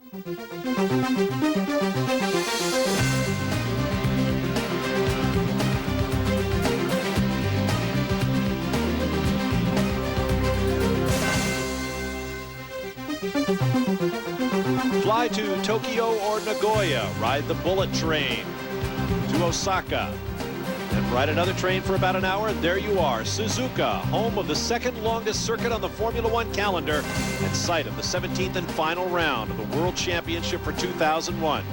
Fly to Tokyo or Nagoya, ride the bullet train to Osaka, and ride another train for about an hour, and there you are, Suzuka, home of the second longest circuit on the Formula One calendar and site of the 17th and final round of the World Championship for 2001.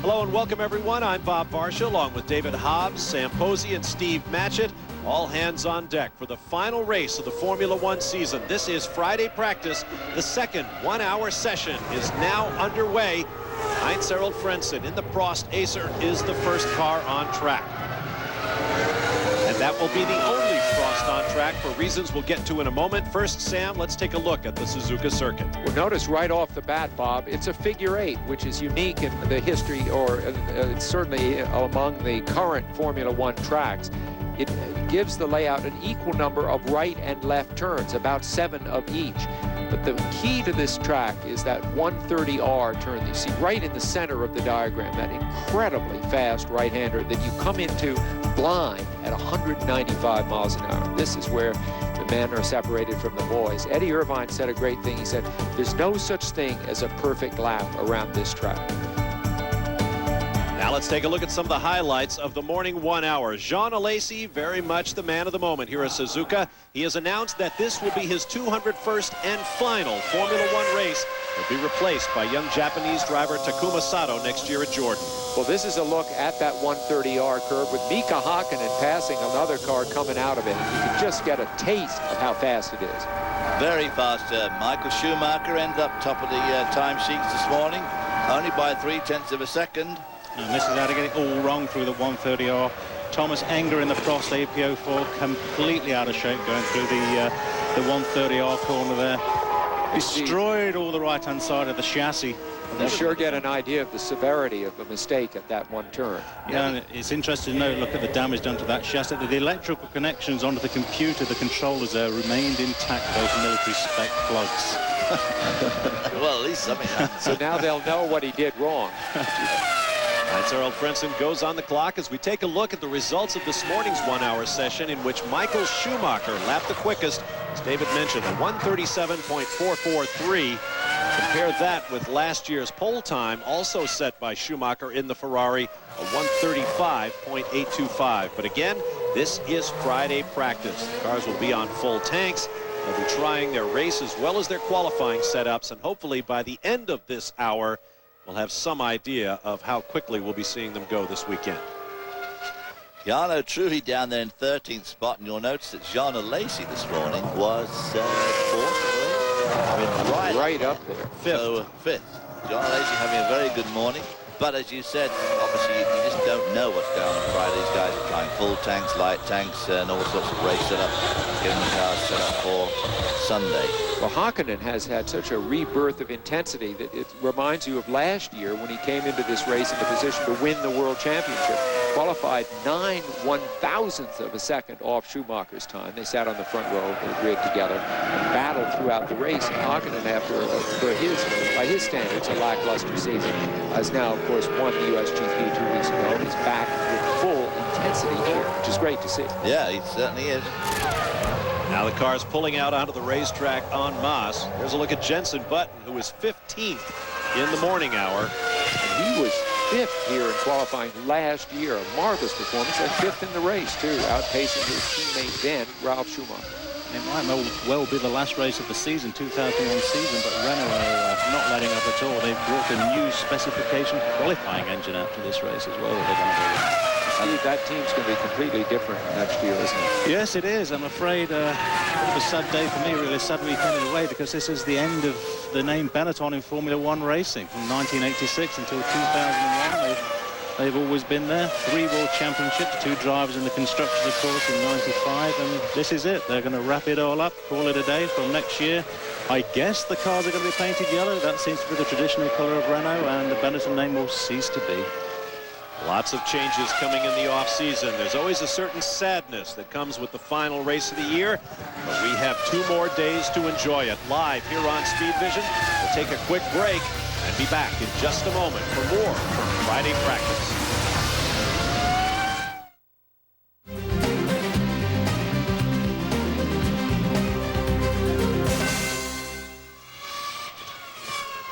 Hello and welcome everyone. I'm Bob Varsha along with David Hobbs, Sam Posey, and Steve Matchett. All hands on deck for the final race of the Formula One season. This is Friday practice. The second 1 hour session is now underway. Heinz Harald Frentzen in the Prost Acer is the first car on track. And that will be the only Prost on track for reasons we'll get to in a moment. First, Sam, let's take a look at the Suzuka Circuit. Well, notice right off the bat, Bob, it's a figure 8, which is unique in the history, or certainly among the current Formula One tracks. It gives the layout an equal number of right and left turns, about 7 of each. But the key to this track is that 130R turn that you see right in the center of the diagram, that incredibly fast right-hander that you come into blind at 195 miles an hour. This is where the men are separated from the boys. Eddie Irvine said a great thing. He said, there's no such thing as a perfect lap around this track. Now let's take a look at some of the highlights of the morning 1 hour. Jean Alesi, very much the man of the moment here at Suzuka. He has announced that this will be his 201st and final Formula One race. He'll be replaced by young Japanese driver Takuma Sato next year at Jordan. Well, this is a look at that 130R curve with Mika Hakkinen passing another car coming out of it. You can just get a taste of how fast it is. Very fast. Michael Schumacher ends up top of the time sheets this morning, only by 0.3 of a second. And this is how to get it all wrong through the 130R. Thomas Enger in the Prost APO4 completely out of shape going through the 130R corner there. Destroyed all the right-hand side of the chassis. You sure get an idea of the severity of a mistake at that one turn. Yeah, and it's interesting to note, look at the damage done to that chassis. The electrical connections onto the computer, the controllers there, remained intact, those military spec plugs. Well, at least something happened. So now they'll know what he did wrong. Heinz Harald Frentzen goes on the clock as we take a look at the results of this morning's 1 hour session, in which Michael Schumacher lapped the quickest, as David mentioned, a 137.443. Compare that with last year's pole time, also set by Schumacher in the Ferrari, a 135.825. But again, this is Friday practice. The cars will be on full tanks. They'll be trying their race as well as their qualifying setups, and hopefully by the end of this hour, we'll have some idea of how quickly we'll be seeing them go this weekend. Jarno Trulli down there in 13th spot, and you'll notice that Jean Alesi this morning was 4th. I mean, right up there. 5th. So, 5th. Jean Alesi having a very good morning. But as you said, obviously you just don't know what's going on Friday. These guys are trying full tanks, light tanks, and all sorts of race setup, getting the cars set up for Sunday. Well, Hakkinen has had such a rebirth of intensity that it reminds you of last year when he came into this race in the position to win the World Championship. Qualified 9/1000th of a second off Schumacher's time. They sat on the front row of the grid together and battled throughout the race. And Hakkinen, after by his standards, a lackluster season, has now, of course, won the USGP 2 weeks ago. He's back with full intensity here, which is great to see. Yeah, he certainly is. Now the car's pulling out onto the racetrack en masse. Here's a look at Jenson Button, who was 15th in the morning hour. And he was 5th here in qualifying last year. A marvelous performance, and 5th in the race, too, outpacing his teammate then, Ralf Schumacher. It might well be the last race of the season, 2001 season, but Renault are not letting up at all. They've brought a new specification qualifying engine out to this race as well. They're going to Steve, that team's going to be completely different next year, isn't it? Yes, it is. I'm afraid a bit of a sad day for me, really, a sad weekend in a way, because this is the end of the name Benetton in Formula One racing. From 1986 until 2001, they've always been there. 3 World Championships, 2 drivers in the Constructors, of course, in 95, and this is it. They're going to wrap it all up, call it a day from next year. I guess the cars are going to be painted yellow. That seems to be the traditional colour of Renault, and the Benetton name will cease to be. Lots of changes coming in the off-season. There's always a certain sadness that comes with the final race of the year, but we have 2 more days to enjoy it. Live here on Speedvision, we'll take a quick break, and and be back in just a moment for more from Friday practice.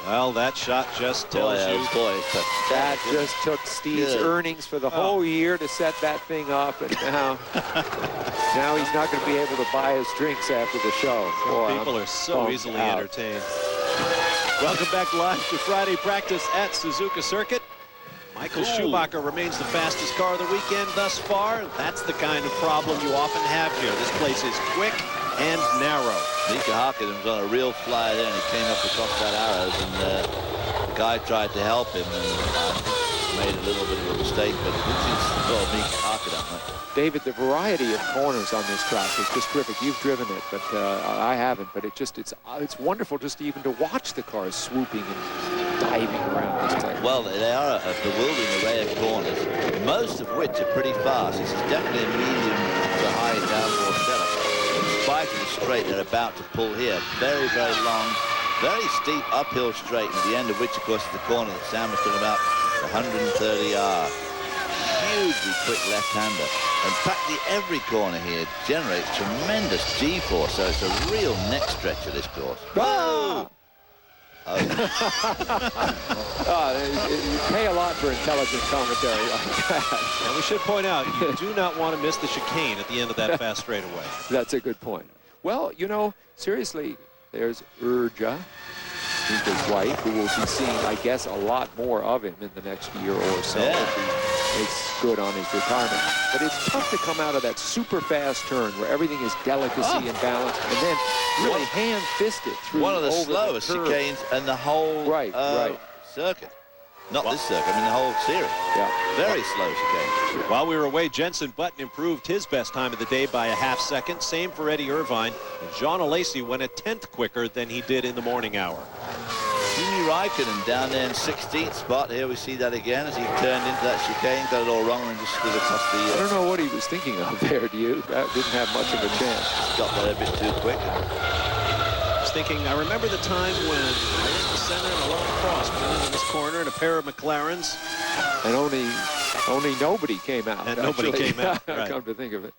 Well, that shot just tells you. That just took Steve's earnings for the whole year to set that thing up, and now he's not going to be able to buy his drinks after the show. Boy, people are so easily entertained. Welcome back live to Friday practice at Suzuka Circuit. Michael Schumacher remains the fastest car of the weekend thus far. That's the kind of problem you often have here. This place is quick and narrow. Mika Hakkinen was on a real fly there, and he came up across that arrows, and the guy tried to help him, and made a little bit of a mistake, but this is Mika Hakkinen. David, the variety of corners on this track is just terrific. You've driven it, but I haven't. But it's wonderful just even to watch the cars swooping and diving around this place. Well, they are a bewildering array of corners, most of which are pretty fast. This is definitely a medium to high downforce setup. In spite of the straight they're about to pull here, very, very long, very steep uphill straight, at the end of which, of course, is the corner that Sam was talking about, 130R. Hugely quick left-hander. And practically every corner here generates tremendous G-force, so it's a real neck stretcher, this course. Whoa! You pay a lot for intelligent commentary like that. And we should point out, you do not want to miss the chicane at the end of that fast straightaway. That's a good point. Well, you know, seriously, there's Urja, Mika's wife, who will be seeing, I guess, a lot more of him in the next year or so. If he makes good on his retirement. But it's tough to come out of that super fast turn where everything is delicacy and balance, and then really hand-fisted through one of the slowest chicanes in the whole circuit. Not this circuit, I mean the whole series. Yeah. Very slow chicane. While we were away, Jenson Button improved his best time of the day by a half second. Same for Eddie Irvine. And John Alesi went a 10th quicker than he did in the morning hour. Kimi Räikkönen down there in 16th spot. Here we see that again as he turned into that chicane, got it all wrong and just slid across the... I don't know what he was thinking of there, do you? That didn't have much of a chance. Got there a bit too quick. I was thinking, I remember the time when I was in the center and a long cross in this corner and a pair of McLarens. And only nobody came out. And nobody came out, right. Come to think of it.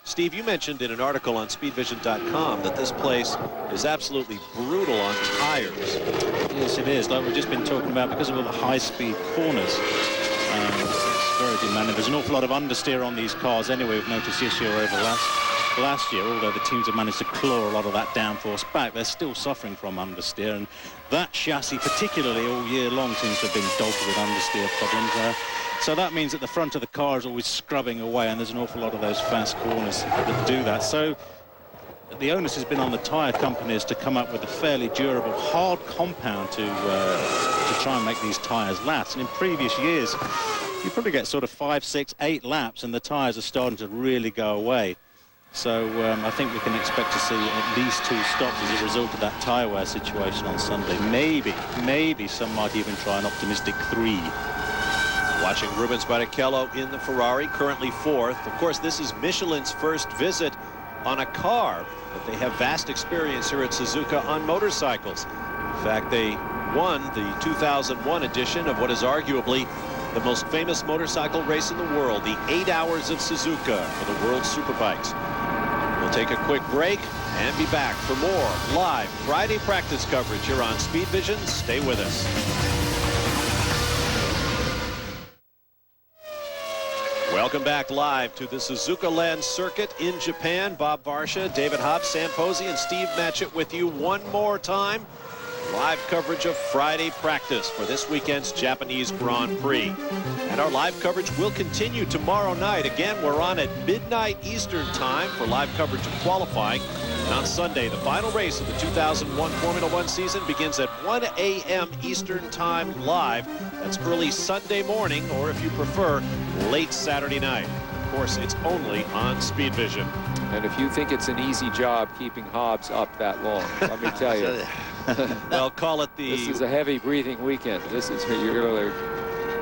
Steve, you mentioned in an article on Speedvision.com that this place is absolutely brutal on tires. Yes, it is. Like we've just been talking about, because of all the high-speed corners. It's very demanding. There's an awful lot of understeer on these cars anyway. We've noticed this year over last year, although the teams have managed to claw a lot of that downforce back, they're still suffering from understeer, and that chassis particularly all year long seems to have been dogged with understeer problems. So that means that the front of the car is always scrubbing away, and there's an awful lot of those fast corners that do that. So the onus has been on the tyre companies to come up with a fairly durable, hard compound to try and make these tyres last. And in previous years, you probably get sort of 5, 6, 8 laps, and the tyres are starting to really go away. So I think we can expect to see at least 2 stops as a result of that tyre wear situation on Sunday. Maybe some might even try an optimistic 3. Watching Rubens Barrichello in the Ferrari, currently 4th. Of course, this is Michelin's first visit on a car, but they have vast experience here at Suzuka on motorcycles. In fact, they won the 2001 edition of what is arguably the most famous motorcycle race in the world, the 8 Hours of Suzuka for the World Superbikes. We'll take a quick break and be back for more live Friday practice coverage here on Speedvision. Stay with us. Welcome back live to the Suzuka Land Circuit in Japan. Bob Varsha, David Hobbs, Sam Posey, and Steve Matchett with you one more time. Live coverage of Friday practice for this weekend's Japanese Grand Prix. And our live coverage will continue tomorrow night. Again, we're on at midnight Eastern time for live coverage of qualifying. And on Sunday, the final race of the 2001 Formula One season begins at 1 a.m. Eastern time live. That's early Sunday morning, or if you prefer, late Saturday night. Of course, it's only on Speedvision. And if you think it's an easy job keeping Hobbs up that long, let me tell you. Well, call it the... This is a heavy breathing weekend. This is your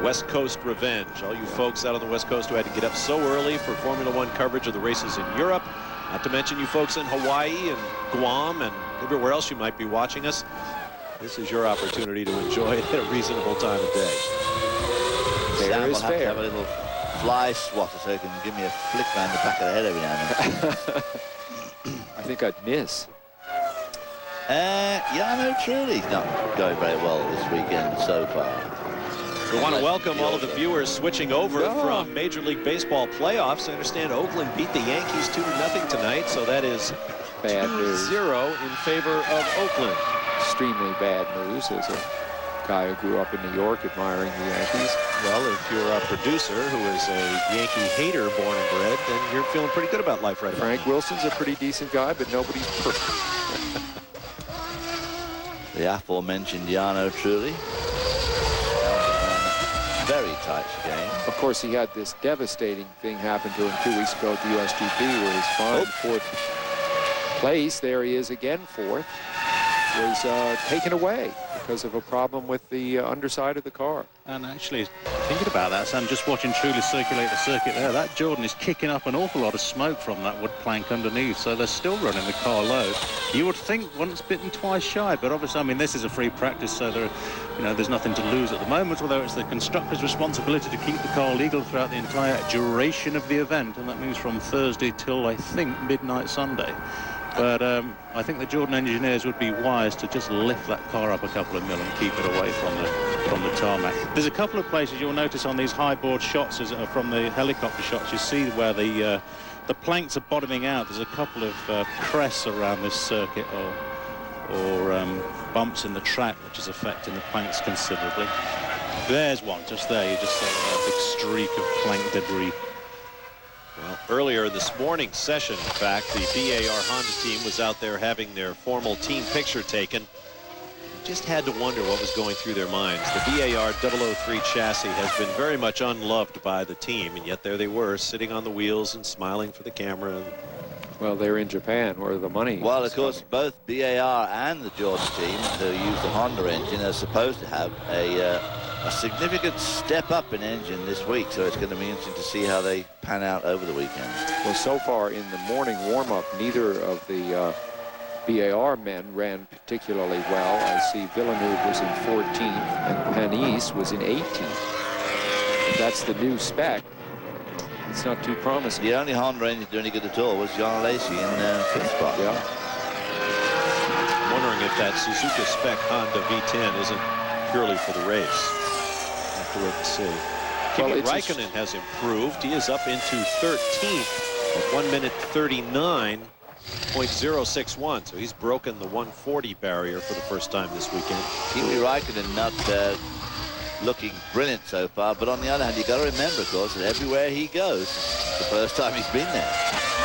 West Coast revenge. All you folks out on the West Coast who had to get up so early for Formula One coverage of the races in Europe. Not to mention you folks in Hawaii and Guam and everywhere else you might be watching us. this is your opportunity to enjoy it at a reasonable time of day. Sam will is have to fair. have a little fly swatter so he can give me a flick around the back of the head every now and then. I think I'd miss. Yeah, no, truly not going very well this weekend so far. We want to welcome all of the viewers switching over from Major League Baseball playoffs. I understand Oakland beat the Yankees 2-0 tonight, so that is Bad news. 2-0 in favor of Oakland. Extremely bad news as a guy who grew up in New York admiring the Yankees. Well, if you're a producer who is a Yankee hater born and bred, then you're feeling pretty good about life right now. Frank Wilson's a pretty decent guy, but nobody's perfect. The aforementioned Yano Trulli. Very tight game. Of course, he had this devastating thing happen to him 2 weeks ago at the USGP where his fine fourth place, there he is again, fourth, was taken away because of a problem with the underside of the car. And actually, thinking about that, Sam, just watching Trulli circulate the circuit there, that Jordan is kicking up an awful lot of smoke from that wood plank underneath, so they're still running the car low. You would think once bitten, twice shy, but obviously, I mean, this is a free practice, so there, you know, there's nothing to lose at the moment, although it's the constructor's responsibility to keep the car legal throughout the entire duration of the event, and that means from Thursday till, I think, midnight Sunday. But I think the Jordan engineers would be wise to just lift that car up a couple of mil and keep it away from the tarmac. There's a couple of places you'll notice on these high board shots from the helicopter shots. You see where the planks are bottoming out. There's a couple of crests around this circuit or bumps in the track, which is affecting the planks considerably. There's one just there. You just see a big streak of plank debris. Well, earlier this morning's session, in fact, the BAR Honda team was out there having their formal team picture taken. Just had to wonder what was going through their minds. The BAR 003 chassis has been very much unloved by the team, and yet there they were, sitting on the wheels and smiling for the camera. Well, they're in Japan, where the money Well, is of course, coming. both BAR and the Jordan team who use the Honda engine are supposed to have a significant step up in engine this week, so it's going to be interesting to see how they pan out over the weekend. Well, so far in the morning warm-up, neither of the BAR men ran particularly well. I see Villeneuve was in 14th and Panis was in 18th. If that's the new spec, it's not too promising. The only Honda engine to do any good at all was John Lacey in 5th spot. Yeah. I'm wondering if that Suzuka spec Honda V10 isn't purely for the race. Have to wait and see. Well, Kimi Raikkonen has improved. He is up into 13th at 1:39.061. So he's broken the 140 barrier for the first time this weekend. Kimi Raikkonen not looking brilliant so far, but on the other hand, you got to remember, of course, that everywhere he goes, it's the first time he's been there.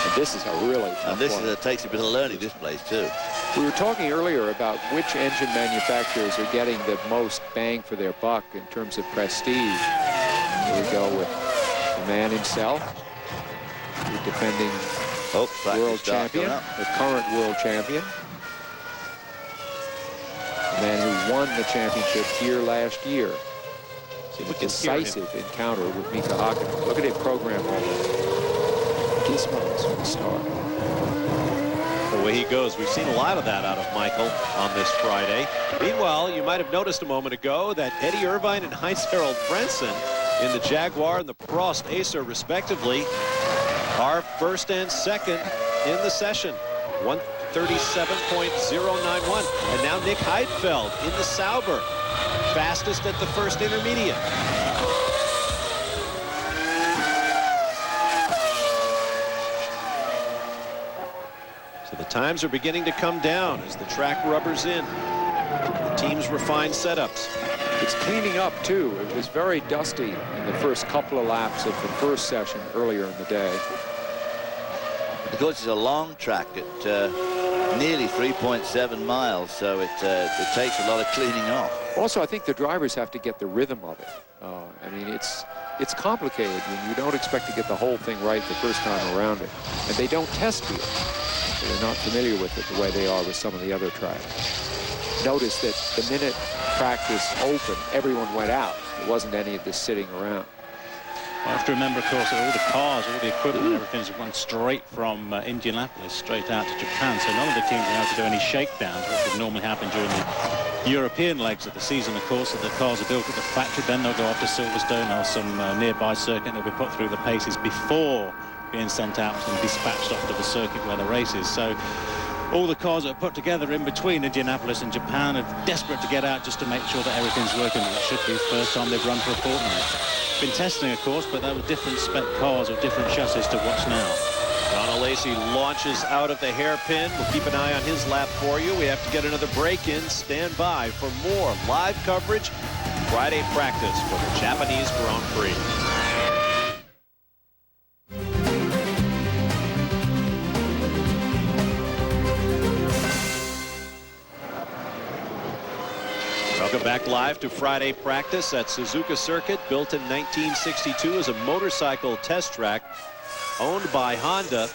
And this is a really tough And this one. takes a bit of learning, this place, too. We were talking earlier about which engine manufacturers are getting the most bang for their buck in terms of prestige. Here we go with the man himself, the defending world champion, the current world champion, the man who won the championship here last year. See if we can hear him. Decisive encounter with Mika Hakkinen. Look at it programmed already. Gizmos from the start. The way he goes, we've seen a lot of that out of Michael on this Friday. Meanwhile, you might have noticed a moment ago that Eddie Irvine and Heinz-Harald Frentzen in the Jaguar and the Prost Acer, respectively, are first and second in the session. 1:37.091. And now Nick Heidfeld in the Sauber, fastest at the first intermediate. So the times are beginning to come down as the track rubbers in. The teams refine setups. It's cleaning up, too. It was very dusty in the first couple of laps of the first session earlier in the day. Of course, it's a long track at nearly 3.7 miles, so it takes a lot of cleaning off. Also, I think the drivers have to get the rhythm of it. I mean, it's complicated when you don't expect to get the whole thing right the first time around it. And they don't test here. So they're not familiar with it the way they are with some of the other tracks. Notice that the minute practice opened, everyone went out. There wasn't any of this sitting around. I have to remember, of course, that all the cars, all the equipment and everything's run straight from Indianapolis straight out to Japan. So none of the teams are able to do any shakedowns, which would normally happen during the European legs of the season, of course, that the cars are built at the factory. Then they'll go off to Silverstone or some nearby circuit. They'll be put through the paces before being sent out and dispatched off to the circuit where the race is. So all the cars that are put together in between Indianapolis and Japan are desperate to get out just to make sure that everything's working. It should be the first time they've run for a fortnight. Been testing, of course, but they were different spec cars or different chassis to watch now. Donna Lacey launches out of the hairpin. We'll keep an eye on his lap for you. We have to get another break in. Stand by for more live coverage. Friday practice for the Japanese Grand Prix. Welcome back live to Friday practice at Suzuka Circuit, built in 1962 as a motorcycle test track. Owned by Honda,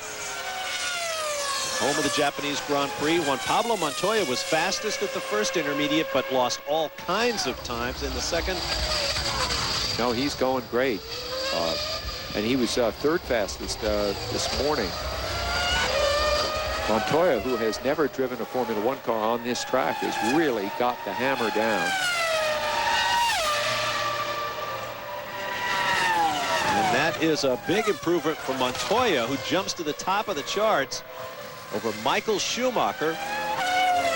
home of the Japanese Grand Prix. Juan Pablo Montoya was fastest at the first intermediate, but lost all kinds of times in the second. No, he's going great. And he was third fastest this morning. Montoya, who has never driven a Formula One car on this track, has really got the hammer down. And that is a big improvement for Montoya, who jumps to the top of the charts over Michael Schumacher.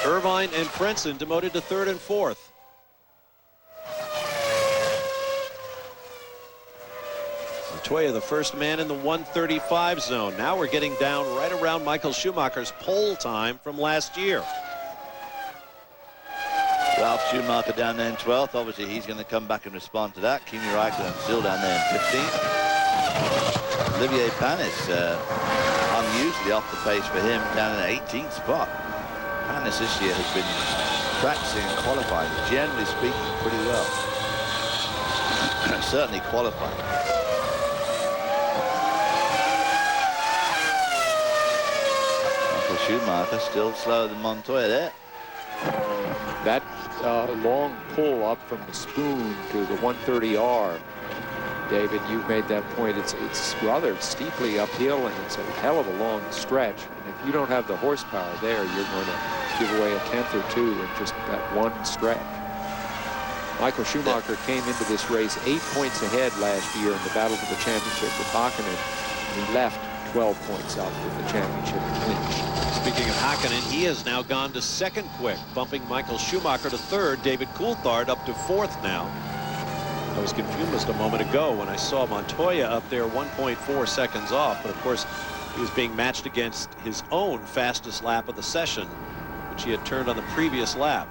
Irvine and Frentzen demoted to third and fourth. Montoya, the first man in the 135 zone. Now we're getting down right around Michael Schumacher's pole time from last year. Ralph Schumacher down there in 12th. Obviously, he's going to come back and respond to that. Kimi Raikkonen still down there in 15th. Olivier Panis, unusually off the pace for him, down in 18th spot. Panis this year has been practicing and qualifying, generally speaking, pretty well. Certainly qualifying. Michael Schumacher still slower than Montoya there. That long pull up from the spoon to the 130R, David, you've made that point. It's rather steeply uphill, and it's a hell of a long stretch. And if you don't have the horsepower there, you're going to give away a tenth or two in just that one stretch. Michael Schumacher came into this race 8 points ahead last year in the battle for the championship with Hakkinen. He left 12 points out with the championship clinch. Speaking of Hakkinen, he has now gone to second quick, bumping Michael Schumacher to third. David Coulthard up to fourth now. I was confused a moment ago when I saw Montoya up there 1.4 seconds off, but of course he was being matched against his own fastest lap of the session, which he had turned on the previous lap.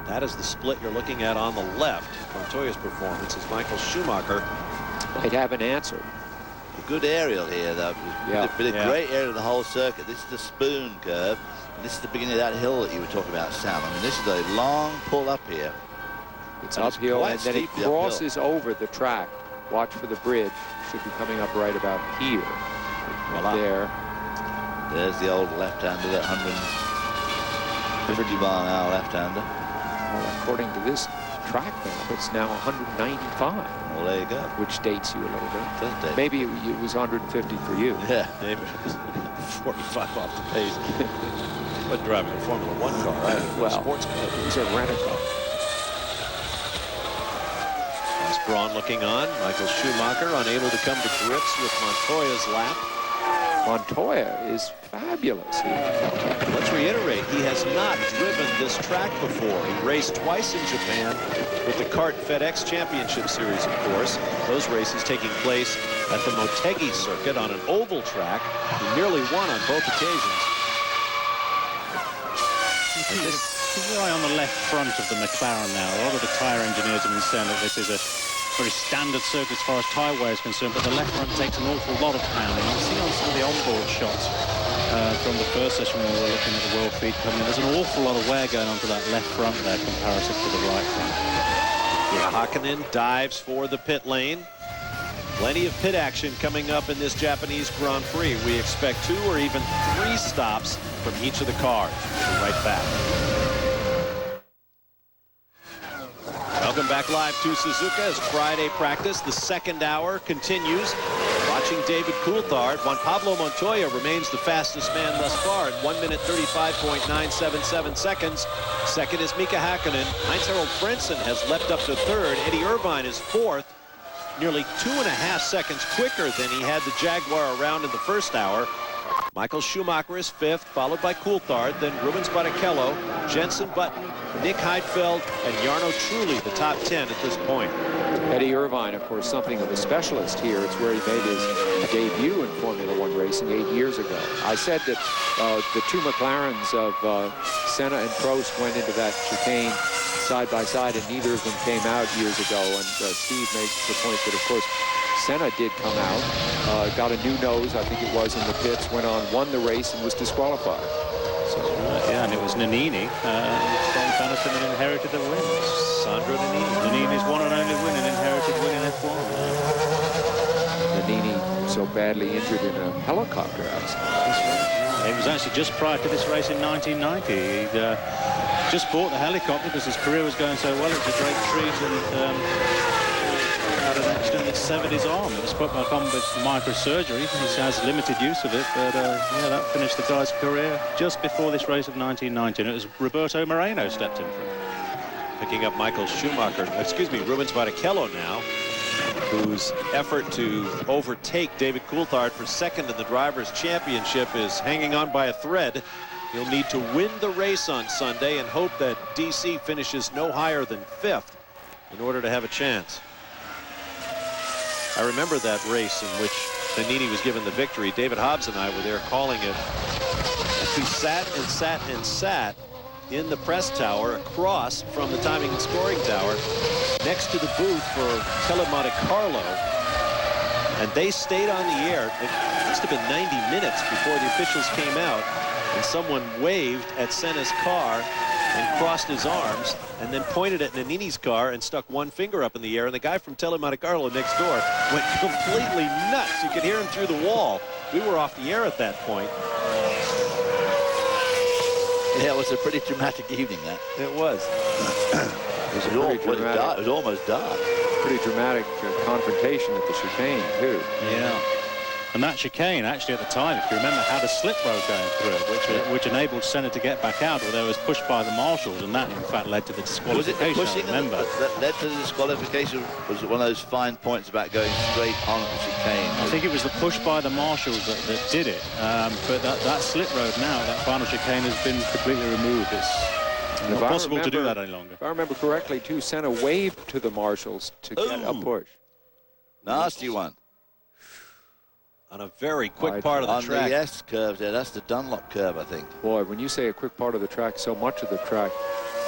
That is the split you're looking at on the left. Montoya's performance as Michael Schumacher might have an answer. A good aerial here, though. Yeah. Been a great area of the whole circuit. This is the spoon curve. And this is the beginning of that hill that you were talking about, Sam. I mean, this is a long pull up here. It's uphill, and then it crosses over the track. Watch for the bridge. Should be coming up right about here. Right there. There's the old left-hander, that 150 mile an hour left-hander. Well, according to this track map, it's now 195. Well, there you go. Which dates you a little bit. Thursday. Maybe it was 150 for you. Yeah. Maybe it was 45 off the pace. Wasn't driving a Formula One car, right? Well, sports car. It was a rent-a-car. As Braun looking on, Michael Schumacher unable to come to grips with Montoya's lap. Montoya is fabulous here. Let's reiterate, he has not driven this track before. He raced twice in Japan with the kart FedEx Championship Series, of course. Those races taking place at the Motegi circuit on an oval track. He nearly won on both occasions. He's right on the left front of the McLaren now. A lot of the tyre engineers have been saying that this is a very standard circuit as far as tyre wear is concerned, but the left front takes an awful lot of pounding. You can see on some of the onboard shots from the first session when we were looking at the world feed coming in, there's an awful lot of wear going onto that left front there comparative to the right front. Yeah, Hakkinen dives for the pit lane. Plenty of pit action coming up in this Japanese Grand Prix. We expect 2 or even 3 stops from each of the cars. We'll be right back. Welcome back live to Suzuka as Friday practice. The second hour continues. Watching racing David Coulthard. Juan Pablo Montoya remains the fastest man thus far at 1 minute 35.977 seconds. Second is Mika Hakkinen. Heinz-Harald Frentzen has leapt up to third. Eddie Irvine is fourth, nearly 2.5 seconds quicker than he had the Jaguar around in the first hour. Michael Schumacher is fifth, followed by Coulthard, then Rubens Barrichello, Jenson Button, Nick Heidfeld, and Jarno Trulli, the top 10 at this point. Eddie Irvine, of course, something of a specialist here. It's where he made his debut in Formula One racing 8 years ago. I said that the two McLarens of Senna and Prost went into that chicane side by side, and neither of them came out years ago. And Steve makes the point that, of course, Senna did come out, got a new nose, I think it was, in the pits, went on, won the race, and was disqualified. So, yeah, and it was Nannini from Benetton and inherited the win. Sandro Nannini. Nannini's one and only win, an inherited win in F1. Nannini so badly injured in a helicopter accident. It was actually just prior to this race in 1990. He'd just bought the helicopter because his career was going so well. It was a great treat, and had an accident that severed his arm. It was put back on with microsurgery. He has limited use of it, but yeah, that finished the guy's career just before this race of 1990. And it was Roberto Moreno stepped in for him. Picking up Michael Schumacher, Rubens Barrichello now, whose effort to overtake David Coulthard for second in the Drivers' Championship is hanging on by a thread. He'll need to win the race on Sunday and hope that DC finishes no higher than fifth in order to have a chance. I remember that race in which Nannini was given the victory. David Hobbs and I were there calling it. And he sat and sat and sat in the press tower across from the timing and scoring tower next to the booth for Tele Monte Carlo. And they stayed on the air. It must have been 90 minutes before the officials came out. And someone waved at Senna's car and crossed his arms and then pointed at Nannini's car and stuck one finger up in the air, and the guy from Tele Monte Carlo next door went completely nuts. You could hear him through the wall. We were off the air at that point. Yeah, it was a pretty dramatic evening, that. It was. It was almost dark. Pretty dramatic confrontation at the chicane, too. Yeah. And that chicane, actually, at the time, if you remember, had a slip road going through it, which enabled Senna to get back out, although it was pushed by the marshals, and that, in fact, led to the disqualification. Was it the pushing that led to the disqualification? Was it one of those fine points about going straight on the chicane? I think it was the push by the marshals that did it. But that slip road now, that final chicane, has been completely removed. It's not possible to do that any longer. If I remember correctly, too, Senna waved to the marshals to get a push. Nasty one. On a very quick part of the track. On the S curve there, that's the Dunlop curve, I think. Boy, when you say a quick part of the track, so much of the track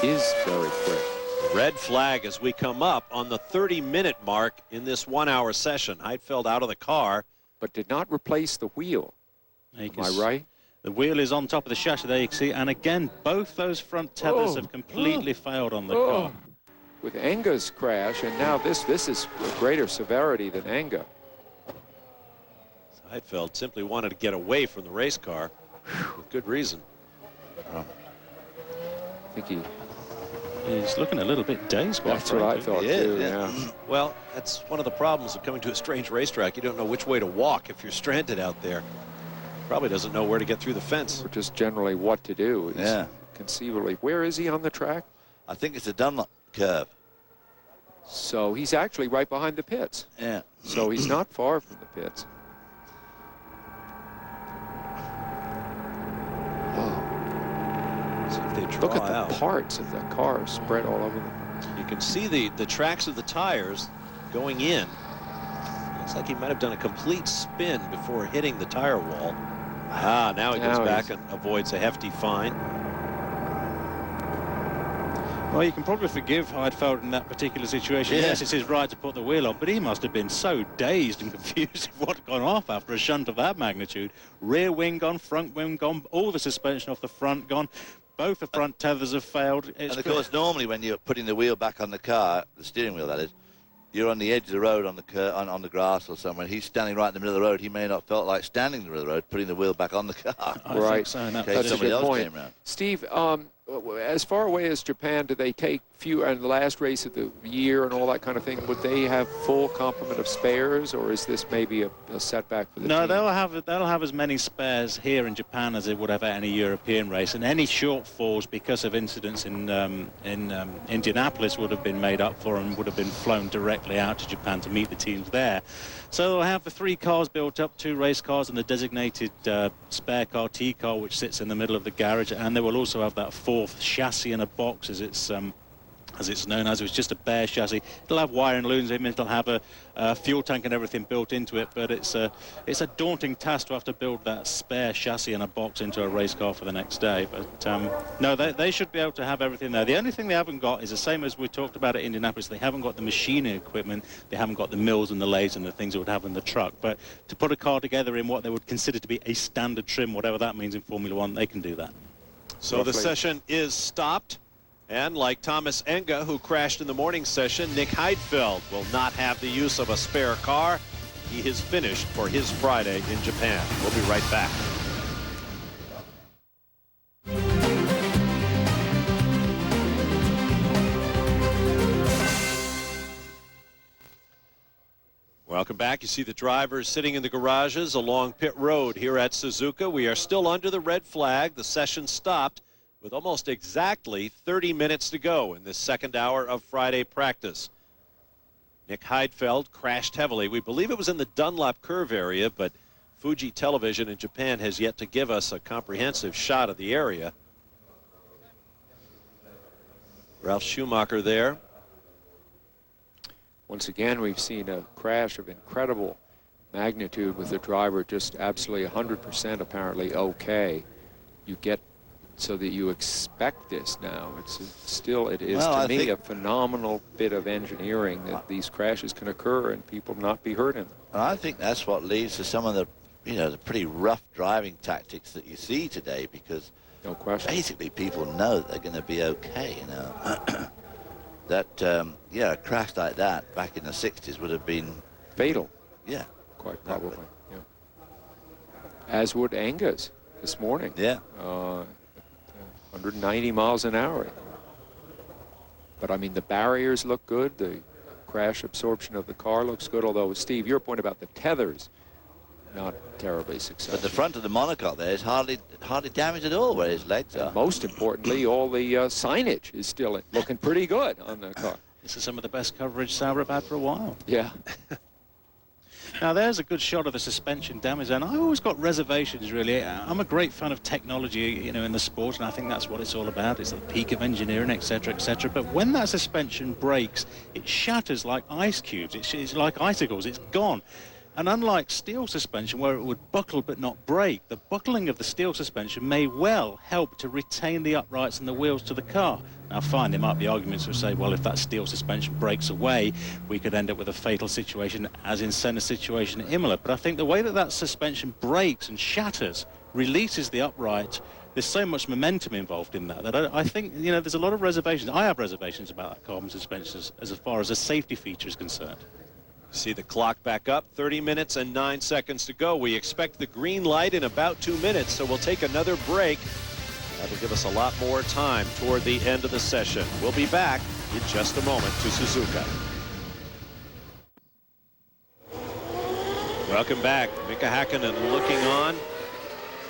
is very quick. Red flag as we come up on the 30-minute mark in this 1-hour session. Heidfeld out of the car. But did not replace the wheel. Am I right? The wheel is on top of the chassis there, you can see. And again, both those front tethers have completely failed on the car. With Enga's crash, and now this is of greater severity than Enga. Heidfeld simply wanted to get away from the race car with good reason. I think he's looking a little bit dazed. That's what I thought too. Yeah. Well, that's one of the problems of coming to a strange racetrack. You don't know which way to walk if you're stranded out there. Probably doesn't know where to get through the fence. Or just generally what to do. Yeah. Conceivably. Where is he on the track? I think it's the Dunlop curve. So he's actually right behind the pits. Yeah. So he's not far from the pits. Look at the parts of the car spread all over them. You can see the tracks of the tires going in. Looks like he might have done a complete spin before hitting the tire wall. Now he goes back and avoids a hefty fine. Well, you can probably forgive Heidfeld in that particular situation. Yes, it's his right to put the wheel on, but he must have been so dazed and confused of what had gone off after a shunt of that magnitude. Rear wing gone, front wing gone, all the suspension off the front gone. Both the front tethers have failed. And of course, normally when you're putting the wheel back on the car, the steering wheel that is, you're on the edge of the road on the grass or somewhere. He's standing right in the middle of the road. He may not have felt like standing in the middle of the road, putting the wheel back on the car. Right. So, that's a good point. Steve, as far away as Japan do they take and the last race of the year and all that kind of thing, would they have full complement of spares, or is this maybe a setback for the team? No, they'll have as many spares here in Japan as they would have at any European race, and any shortfalls because of incidents in Indianapolis would have been made up for and would have been flown directly out to Japan to meet the teams there. So they'll have the 3 cars built up, 2 race cars and the designated spare car, T car, which sits in the middle of the garage, and they will also have that 4th chassis in a box, as it's known as. It's just a bare chassis. It'll have wiring looms in it, it'll have a fuel tank and everything built into it, but it's a daunting task to have to build that spare chassis in a box into a race car for the next day. But no, they should be able to have everything there. The only thing they haven't got is the same as we talked about at Indianapolis. They haven't got the machining equipment, they haven't got the mills and the lathes and the things they would have in the truck. But to put a car together in what they would consider to be a standard trim, whatever that means in Formula One, they can do that. So the session is stopped. And like Thomas Enga, who crashed in the morning session, Nick Heidfeld will not have the use of a spare car. He is finished for his Friday in Japan. We'll be right back. Welcome back. You see the drivers sitting in the garages along pit road here at Suzuka. We are still under the red flag. The session stopped with almost exactly 30 minutes to go in this second hour of Friday practice. Nick Heidfeld crashed heavily. We believe it was in the Dunlop curve area, but Fuji television in Japan has yet to give us a comprehensive shot of the area. Ralf Schumacher there. Once again, we've seen a crash of incredible magnitude with the driver just absolutely 100% apparently okay. You get so that you expect this now. It is to me a phenomenal bit of engineering that these crashes can occur and people not be hurt in them. And I think that's what leads to some of the, the pretty rough driving tactics that you see today, because no question, basically people know they're going to be okay, that a crash like that back in the 60s would have been fatal. Yeah, quite probably. Yeah. As would Enga's this morning. Yeah. 190 miles an hour. But I mean, the barriers look good. The crash absorption of the car looks good. Although, Steve, your point about the tethers, not terribly successful. But the front of the monocoque there is hardly damaged at all where his legs are. Most importantly, all the signage is still looking pretty good on the car. This is some of the best coverage Sauber have had for a while. Yeah. Now, there's a good shot of the suspension damage, and I've always got reservations, really. I'm a great fan of technology, in the sport, and I think that's what it's all about. It's the peak of engineering, etc., etc. But when that suspension breaks, it shatters like ice cubes. It's like icicles. It's gone. And unlike steel suspension, where it would buckle but not break, the buckling of the steel suspension may well help to retain the uprights and the wheels to the car. Now, fine, there might be arguments which say, well, if that steel suspension breaks away, we could end up with a fatal situation, as in Senna's situation at Imola. But I think the way that suspension breaks and shatters, releases the upright, there's so much momentum involved in that I think, there's a lot of reservations. I have reservations about that carbon suspension as far as a safety feature is concerned. See the clock back up, 30 minutes and 9 seconds to go. We expect the green light in about 2 minutes, so we'll take another break. That'll give us a lot more time toward the end of the session. We'll be back in just a moment to Suzuka. Welcome back. Mika Häkkinen looking on.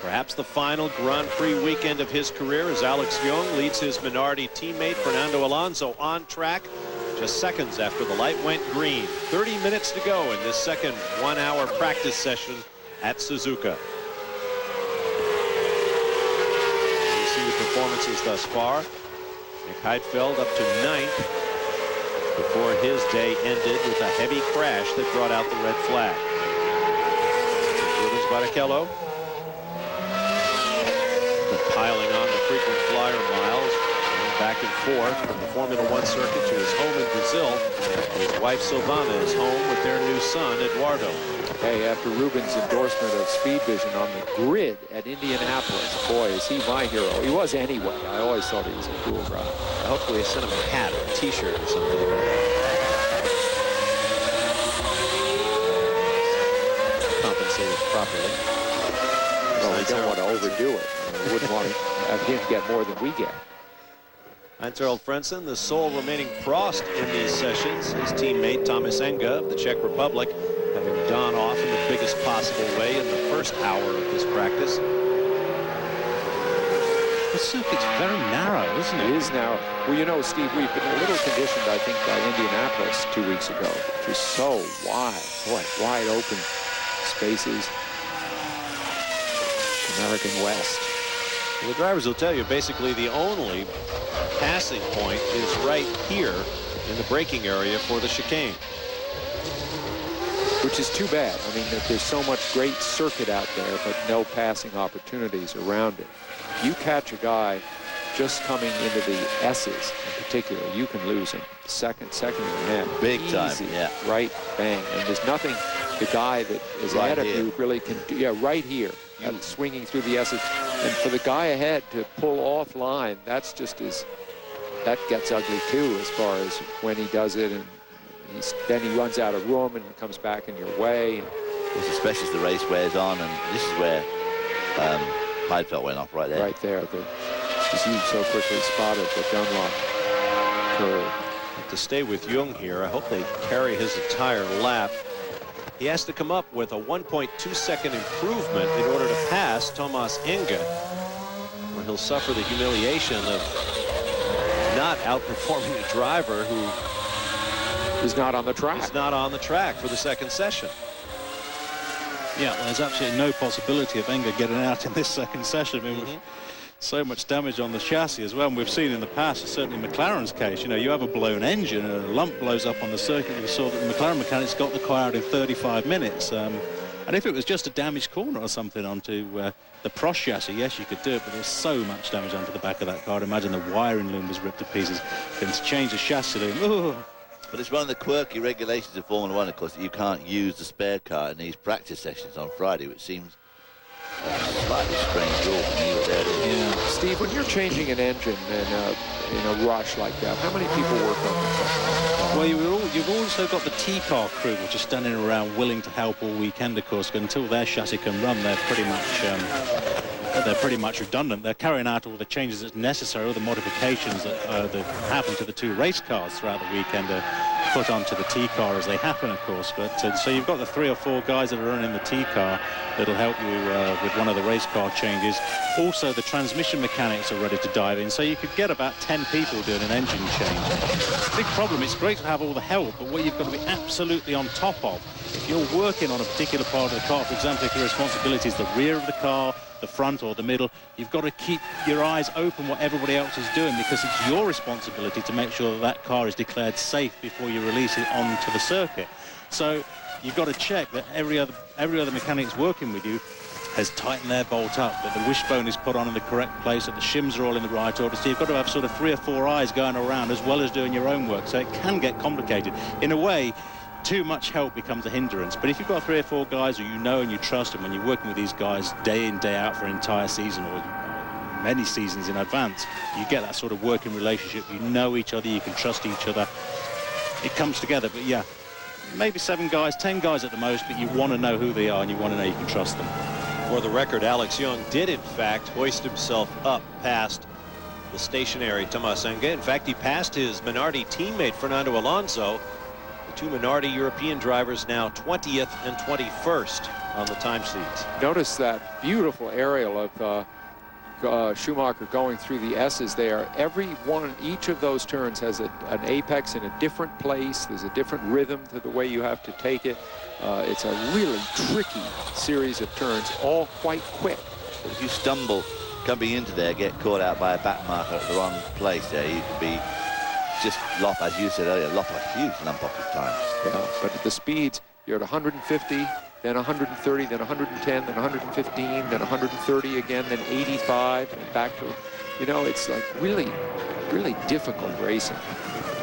Perhaps the final Grand Prix weekend of his career as Alex Young leads his Minardi teammate Fernando Alonso on track. Just seconds after the light went green. 30 minutes to go in this second 1 hour practice session at Suzuka. You see the performances thus far. Nick Heidfeld up to 9th before his day ended with a heavy crash that brought out the red flag. Rubens Barrichello piling on the frequent flyer miles, back and forth from the Formula One circuit to his home in Brazil. His wife Silvana is home with their new son Eduardo. Hey, after Rubens' endorsement of Speedvision on the grid at Indianapolis, boy, is he my hero. He was anyway. I always thought he was a cool guy. Hopefully they sent him a hat or a t-shirt or something. Compensated properly. Well, we don't want to overdo it. We wouldn't want to have him get more than we get. Heinz-Harald Frentzen, the sole remaining Prost in these sessions. His teammate Thomas Enga of the Czech Republic having gone off in the biggest possible way in the first hour of this practice. The circuit's very narrow, isn't it? It is narrow. Well, you know, Steve, we've been a little conditioned, I think, by Indianapolis 2 weeks ago, which was so wide, boy, wide open spaces. American West. Well, the drivers will tell you basically the only passing point is right here in the braking area for the chicane. Which is too bad. I mean, there's so much great circuit out there, but no passing opportunities around it. You catch a guy just coming into the S's in particular, you can lose him. Second and a half. Big Easy. time, yeah. Right, bang. And there's nothing the guy that is Right ahead of here. you really can do. Yeah, right here. Swinging through the S's. And for the guy ahead to pull off line, that's just that gets ugly too, as far as when he does it. And then he runs out of room and comes back in your way. It's especially as the race wears on, and this is where Heidfeld went off right there. Right there. As you so quickly spotted the Dunlop curve. To stay with Jung here, I hope they carry his entire lap. He has to come up with a 1.2-second improvement in order to pass Thomas Enga, or he'll suffer the humiliation of not outperforming a driver who is not on the track. is not on the track for the second session. Yeah, well, there's absolutely no possibility of Enga getting out in this second session. I mean, with so much damage on the chassis as well, and we've seen in the past, certainly McLaren's case, you know, you have a blown engine and a lump blows up on the circuit. We saw that the McLaren mechanics got the car out in 35 minutes. And if it was just a damaged corner or something onto the Prost chassis, yes, you could do it, but there's so much damage onto the back of that car. I'd imagine the wiring loom was ripped to pieces. And to change the chassis loom, oh. But it's one of the quirky regulations of Formula One, of course, that you can't use the spare car in these practice sessions on Friday, which seems a slightly strange rule to me, but there it is. Yeah. Steve, when you're changing an engine in a rush like that, how many people work on the Well, you've also got the T-car crew, which are standing around willing to help all weekend, of course. Until their chassis can run, they're pretty much redundant. They're carrying out all the changes that's necessary, all the modifications that happen to the two race cars throughout the weekend are put onto the T-car as they happen, of course. But so you've got the 3 or 4 guys that are running the T-car that'll help you with one of the race car changes. Also, the transmission mechanics are ready to dive in, so you could get about 10 people doing an engine change. Big problem, it's great to have all the help, but what you've got to be absolutely on top of, if you're working on a particular part of the car, for example, if your responsibility is the rear of the car, the front or the middle, you've got to keep your eyes open what everybody else is doing, because it's your responsibility to make sure that that car is declared safe before you release it onto the circuit. So you've got to check that every other mechanic's working with you has tightened their bolt up, that the wishbone is put on in the correct place, that the shims are all in the right order. So you've got to have sort of 3 or 4 eyes going around as well as doing your own work. So it can get complicated. In a way, too much help becomes a hindrance. But if you've got 3 or 4 guys who you know and you trust, and when you're working with these guys day in, day out for an entire season or many seasons in advance, you get that sort of working relationship. You know each other, you can trust each other. It comes together. But yeah, maybe 7 guys, 10 guys at the most, but you want to know who they are and you want to know you can trust them. For the record, Alex Young did in fact hoist himself up past the stationary Thomas Enga. In fact, he passed his Minardi teammate Fernando Alonso. The 2 Minardi European drivers now 20th and 21st on the time sheets. Notice that beautiful aerial of Schumacher going through the S's there. Each of those turns has an apex in a different place. There's a different rhythm to the way you have to take it. It's a really tricky series of turns, all quite quick. But if you stumble coming into there, get caught out by a back marker at the wrong place there, you could be just lop, as you said earlier, lop a huge lump off your time. Yeah, but at the speeds, you're at 150, then 130, then 110, then 115, then 130 again, then 85, and back to, you know, it's like really, really difficult racing.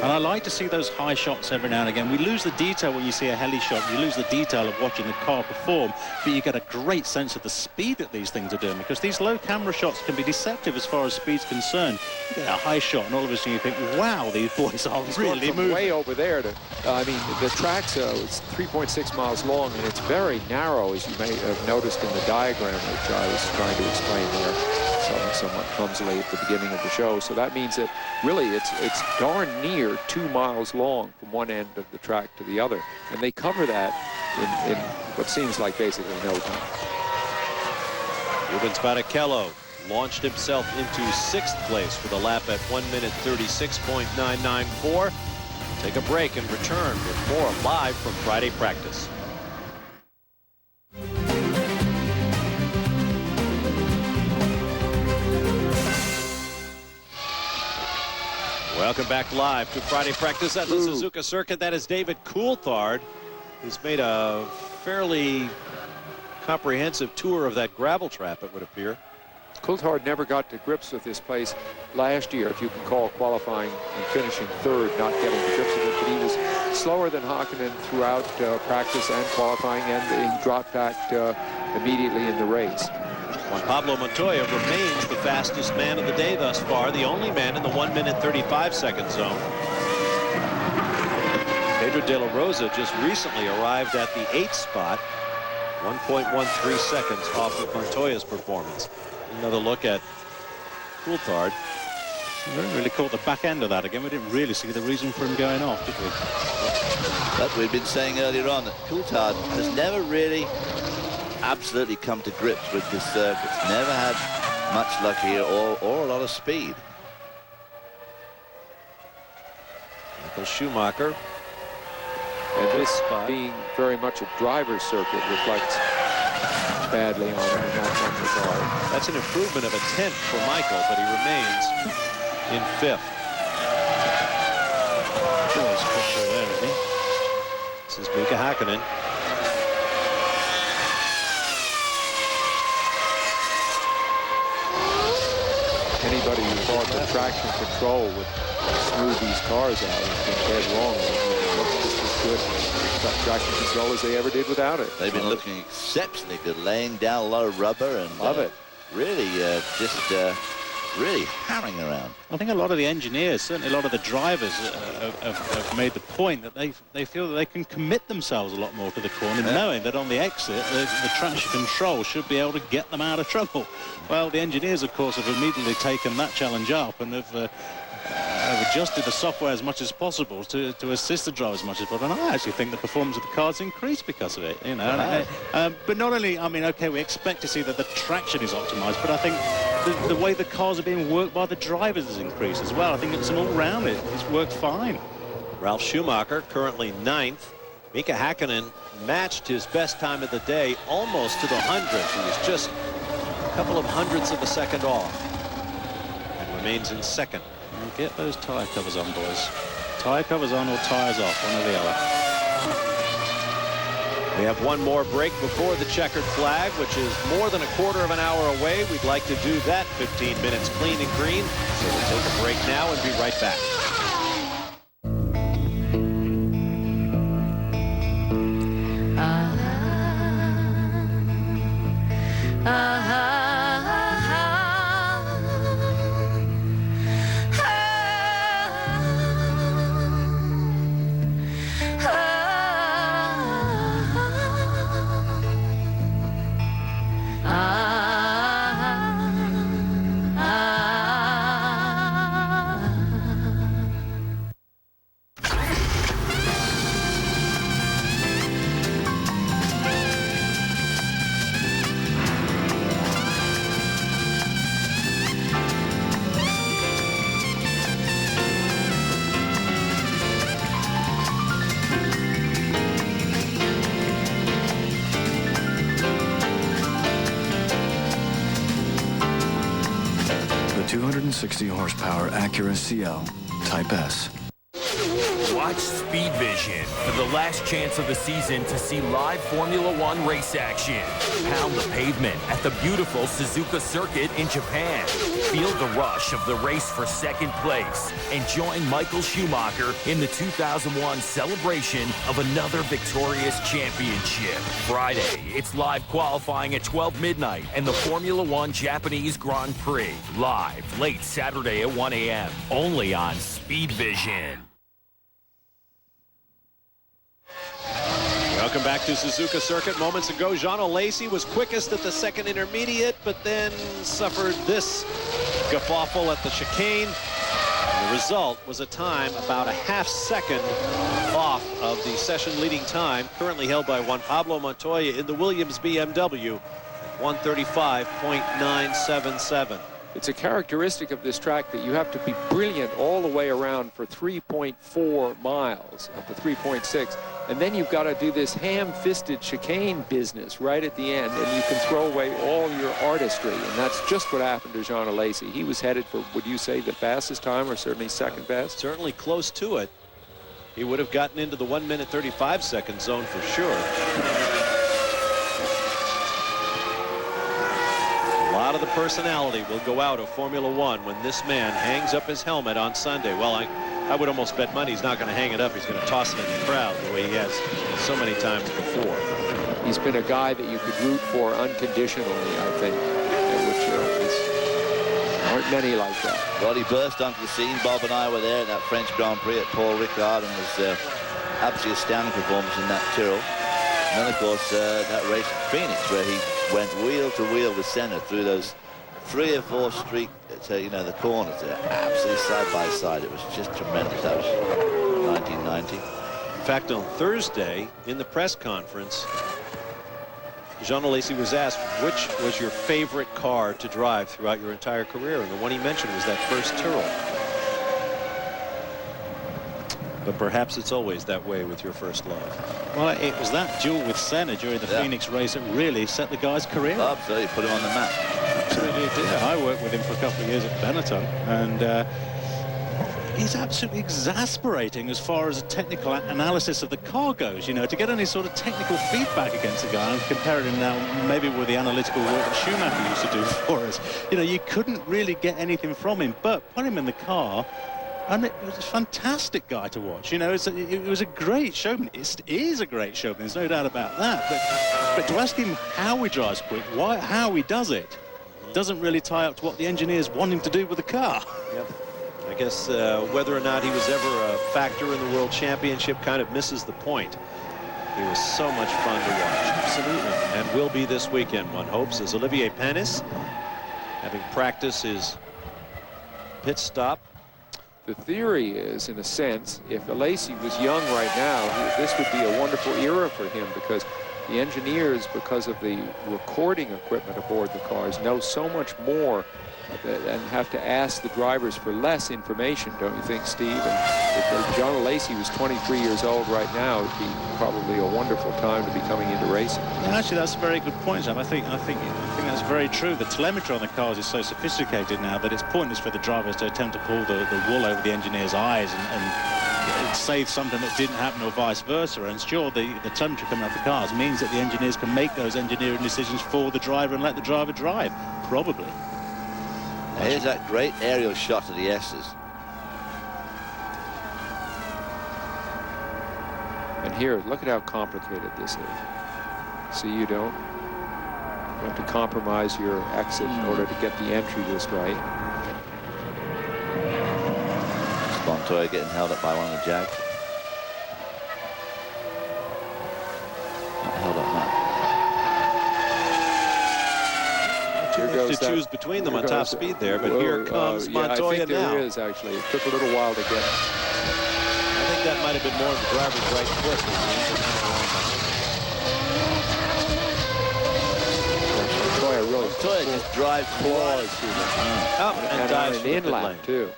And I like to see those high shots every now and again. We lose the detail when you see a heli shot. You lose the detail of watching the car perform, but you get a great sense of the speed that these things are doing, because these low camera shots can be deceptive as far as speed's concerned. You get a high shot and all of a sudden you think, wow, these boys are really moving. Way over there to, I mean, the track's it's 3.6 miles long, and it's very narrow, as you may have noticed in the diagram which I was trying to explain there. So somewhat clumsily at the beginning of the show. So that means that really it's darn near 2 miles long from one end of the track to the other. And they cover that in what seems like basically no time. Rubens Barrichello launched himself into 6th place with a lap at 1 minute 36.994. Take a break and return with more live from Friday practice. Welcome back live to Friday practice at the Suzuka Circuit. That is David Coulthard, who's made a fairly comprehensive tour of that gravel trap, it would appear. Coulthard never got to grips with this place last year, if you can call qualifying and finishing 3rd, not getting to grips with it. But he was slower than Hakkinen throughout practice and qualifying, and he dropped back immediately in the race. Juan Pablo Montoya remains the fastest man of the day thus far, the only man in the 1 minute 35 second zone. Pedro de la Rosa just recently arrived at the 8th spot, 1.13 seconds off of Montoya's performance. Another look at Coulthard. We didn't really caught the back end of that again. We didn't really see the reason for him going off, did we? But we've been saying earlier on that Coulthard has never really absolutely come to grips with this circuit. Never had much luck here or a lot of speed. Michael Schumacher. And this being very much a driver's circuit reflects badly on him in that regard. That's an improvement of a 10th for Michael, but he remains in 5th. Nice picture there, isn't he? This is Mika Hakkinen. Anybody who thought that traction control would smooth these cars out has been dead wrong. It looks just as good traction control as they ever did without it. They've been looking exceptionally good, laying down a lot of rubber and love it. Really really hammering around. I think a lot of the engineers, certainly a lot of the drivers, have made the point that they feel that they can commit themselves a lot more to the corner, knowing that on the exit the traction control should be able to get them out of trouble. Well, the engineers, of course, have immediately taken that challenge up and have adjusted the software as much as possible to assist the driver as much as possible. And I actually think the performance of the cars increased because of it, you know. But not only, I mean, okay, we expect to see that the traction is optimized, but I think the way the cars are being worked by the drivers has increased as well. I think it's an all-round, it's worked fine. Ralf Schumacher currently 9th. Mika Hakkinen matched his best time of the day almost to the 100th. He was just a couple of hundredths of a second off and remains in 2nd. Get those tyre covers on, boys. Tyre covers on or tyres off, one or the other. We have one more break before the checkered flag, which is more than a quarter of an hour away. We'd like to do that 15 minutes clean and green. So we'll take a break now and be right back. The 260 horsepower Acura CL Type S. Watch Speedvision for the last chance of the season to see live Formula One race action. Pound the pavement at the beautiful Suzuka Circuit in Japan. Feel the rush of the race for 2nd place and join Michael Schumacher in the 2001 celebration of another victorious championship. Friday, it's live qualifying at 12 midnight and the Formula One Japanese Grand Prix. Live late Saturday at 1 a.m. Only on Speedvision. Welcome back to Suzuka Circuit. Moments ago, Jean Alesi was quickest at the second intermediate, but then suffered this guffaw at the chicane. And the result was a time about a half-second off of the session-leading time, currently held by Juan Pablo Montoya in the Williams BMW, 135.977. It's a characteristic of this track that you have to be brilliant all the way around for 3.4 miles up to 3.6, and then you've got to do this ham-fisted chicane business right at the end, and you can throw away all your artistry, and that's just what happened to Jean Alesi. He was headed for, would you say, the fastest time, or certainly second best? Certainly close to it. He would have gotten into the 1 minute 35 second zone for sure. A lot of the personality will go out of Formula One when this man hangs up his helmet on Sunday. Well, I would almost bet money he's not going to hang it up. He's going to toss it in the crowd the way he has so many times before. He's been a guy that you could root for unconditionally, I think, which aren't many like that. Well, he burst onto the scene. Bob and I were there in that French Grand Prix at Paul Ricard, and was absolutely astounding performance in that Tyrrell. And then, of course, that race at Phoenix, where he went wheel to wheel with Senna through those 3 or 4 streak, you know, the corners there, absolutely side by side. It was just tremendous. That was 1990. In fact, on Thursday in the press conference, Jean Alesi was asked which was your favorite car to drive throughout your entire career, and the one he mentioned was that first Tyrrell. But perhaps it's always that way with your first love. Well, it was that duel with Senna during the Phoenix race that really set the guy's career up. Absolutely, put him on the map. Absolutely it did. I worked with him for a couple of years at Benetton, and he's absolutely exasperating as far as a technical analysis of the car goes. You know, to get any sort of technical feedback against the guy, and comparing him now maybe with the analytical work that Schumacher used to do for us, you know, you couldn't really get anything from him. But put him in the car, and it was a fantastic guy to watch. You know, it was a great showman. It is a great showman. There's no doubt about that. But to ask him how he drives quick, how he does it, doesn't really tie up to what the engineers want him to do with the car. Yep. I guess whether or not he was ever a factor in the World Championship kind of misses the point. He was so much fun to watch. Absolutely. And will be this weekend, one hopes, as Olivier Panis, having practiced his pit stop. The theory is, in a sense, if Alesi was young right now, this would be a wonderful era for him, because the engineers, because of the recording equipment aboard the cars, know so much more and have to ask the drivers for less information, don't you think, Steve? And if Jean Alesi was 23 years old right now, it'd be probably a wonderful time to be coming into racing. Yeah, actually, that's a very good point, Sam. I think that's very true. The telemetry on the cars is so sophisticated now that it's pointless for the drivers to attempt to pull the wool over the engineers' eyes and save something that didn't happen, or vice versa. And sure, the telemetry coming off the cars means that the engineers can make those engineering decisions for the driver and let the driver drive, probably. Here's that great aerial shot of the S's. And here, look at how complicated this is. See, you have to compromise your exit in order to get the entry just right. Montoya getting held up by one of the Jags. Not held up now. To choose between them on top speed there, but here comes Montoya I think now. there is, actually. It took a little while to get. I think that might have been more of the driver's right foot. Montoya just drives claws through the up and dives on an in-lap, too.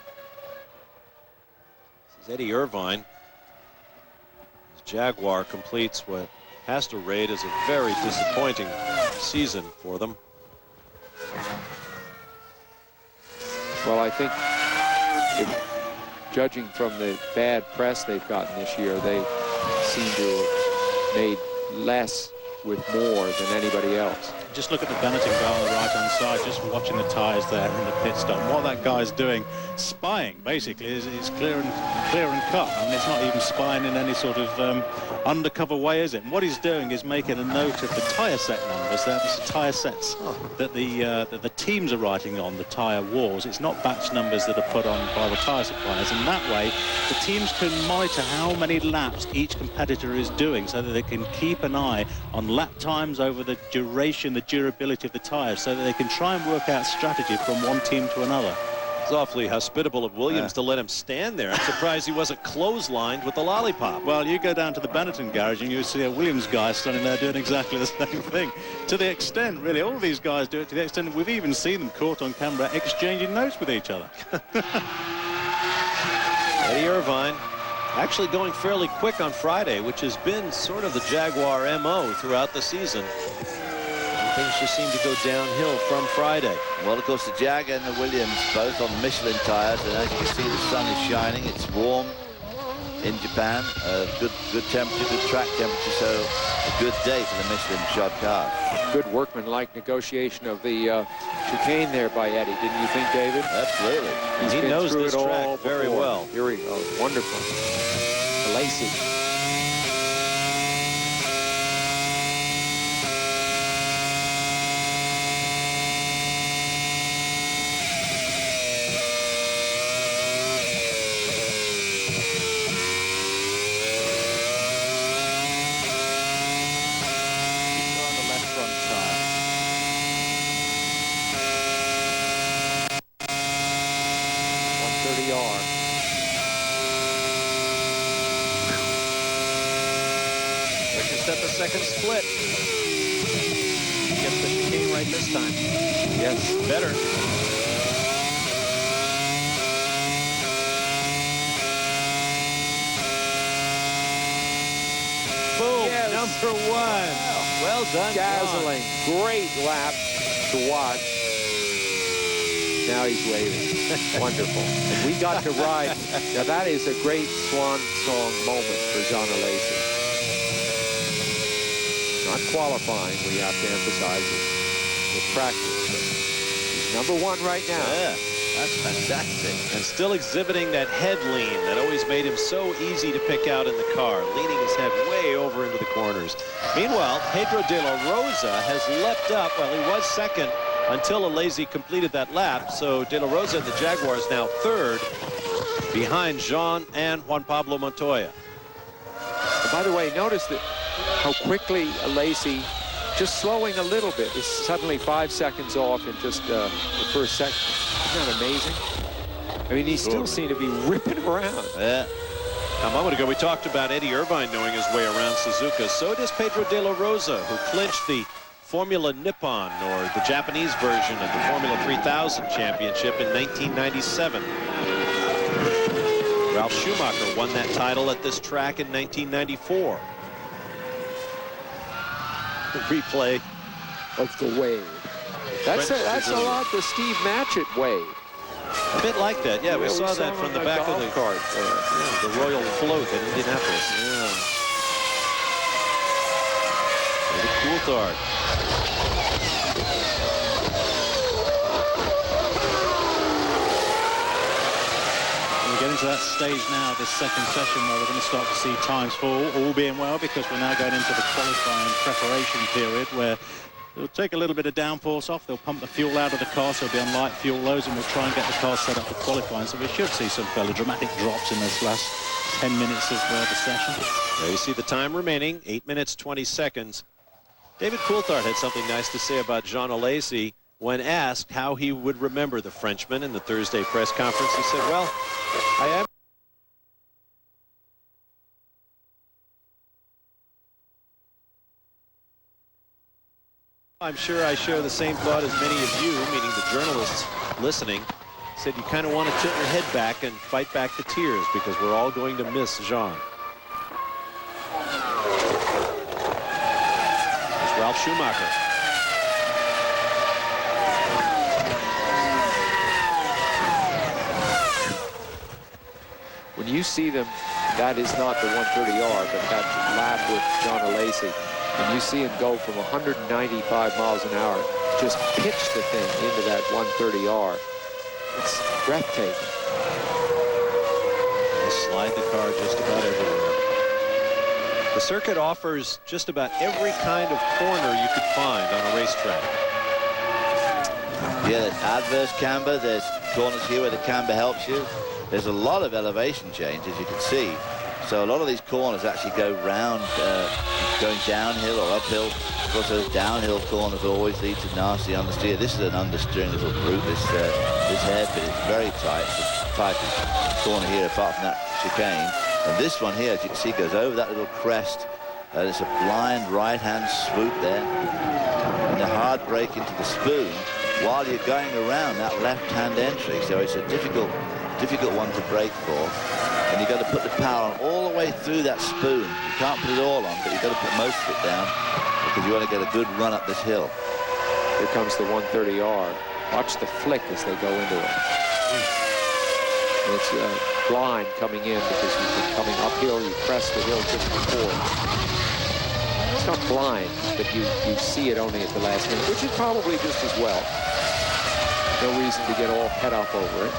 This is Eddie Irvine. His Jaguar completes what has to rate as a very disappointing season for them. Well, I think, judging from the bad press they've gotten this year, they seem to have made less with more than anybody else. Just look at the Benetton guy on the right-hand side, just watching the tyres there in the pit stop. And what that guy's doing, spying, basically, is clear and cut. I mean, it's not even spying in any sort of undercover way, is it? And what he's doing is making a note of the tyre set numbers. That's the tyre sets that the teams are writing on the tyre walls. It's not batch numbers that are put on by the tyre suppliers. And that way, the teams can monitor how many laps each competitor is doing so that they can keep an eye on lap times over the duration, the durability of the tyres, so that they can try and work out strategy from one team to another. It's awfully hospitable of Williams to let him stand there. I'm surprised he wasn't clotheslined with the lollipop. Well, you go down to the Benetton garage and you see a Williams guy standing there doing exactly the same thing. To the extent, really, all these guys do it to the extent we've even seen them caught on camera exchanging notes with each other. Eddie Irvine actually going fairly quick on Friday, which has been sort of the Jaguar MO throughout the season. Things just seem to go downhill from Friday. Well, of course, the Jag and the Williams both on Michelin tires, and as you can see, the sun is shining. It's warm in Japan. Good temperature, good track temperature, so a good day for the Michelin shod car. Good workmanlike negotiation of the chicane there by Eddie, didn't you think, David? Absolutely. He knows this track very before. well. Here we go. Wonderful. Lacey. At the second split. Gets the chicane right this time. Yes, better. Boom, yes. number one. Well done, dazzling. John. Great lap to watch. Now he's waving. Wonderful. And we got to ride. Now that is a great swan song moment for Jean Alesi. Not qualifying, we have to emphasize it with practice. But he's number one right now. Yeah, that's fantastic. And still exhibiting that head lean that always made him so easy to pick out in the car, leaning his head way over into the corners. Meanwhile, Pedro de la Rosa has leapt up. Well, he was second until Alesi completed that lap. So de la Rosa and the Jaguars now third behind Jean and Juan Pablo Montoya. And by the way, notice that how quickly Alesi, just slowing a little bit, is suddenly 5 seconds off in just the first second. Isn't that amazing? I mean, he still seemed to be ripping around. Yeah. A moment ago, we talked about Eddie Irvine knowing his way around Suzuka. So does Pedro de la Rosa, who clinched the Formula Nippon, or the Japanese version of the Formula 3000 championship in 1997. Ralf Schumacher won that title at this track in 1994. The replay of the wave. That's a lot the Steve Matchett wave. A bit like that, yeah. We saw that from the back of the cart. The Royal Float in Indianapolis. David Coulthard. We're getting to that stage now, this second session, where we're going to start to see times fall, all being well, because we're now going into the qualifying preparation period where they'll take a little bit of downforce off, they'll pump the fuel out of the car, so it'll be on light fuel loads, and we'll try and get the car set up for qualifying. So we should see some fairly dramatic drops in this last 10 minutes of the session. There you see the time remaining, 8 minutes, 20 seconds. David Coulthard had something nice to say about Jean Alesi when asked how he would remember the Frenchman in the Thursday press conference. He said, well, I'm sure I share the same thought as many of you, meaning the journalists listening. Said you kind of want to tilt your head back and fight back the tears because we're all going to miss Jean. There's Ralf Schumacher. When you see them, that is not the 130R, but that lap with Jean Alesi. And you see him go from 195 miles an hour, just pitch the thing into that 130R. It's breathtaking. They slide the car just about everywhere. The circuit offers just about every kind of corner you could find on a racetrack. Yeah, there's adverse camber, there's corners here where the camber helps you. There's a lot of elevation change, as you can see. So a lot of these corners actually go round, going downhill or uphill. Of course, those downhill corners always lead to nasty understeer. This is an understeering little brute. This hairpin is very tight. It's the tightest corner here, apart from that chicane. And this one here, as you can see, goes over that little crest. There's a blind right-hand swoop there. And a hard brake into the spoon while you're going around that left-hand entry. So it's a difficult one to brake for. And you've got to put the power on all the way through that spoon. You can't put it all on, but you've got to put most of it down because you want to get a good run up this hill. Here comes the 130R. Watch the flick as they go into it. And it's blind coming in because you're coming uphill, you press the hill just before. It's not blind, but you see it only at the last minute, which is probably just as well. No reason to get all head up over it.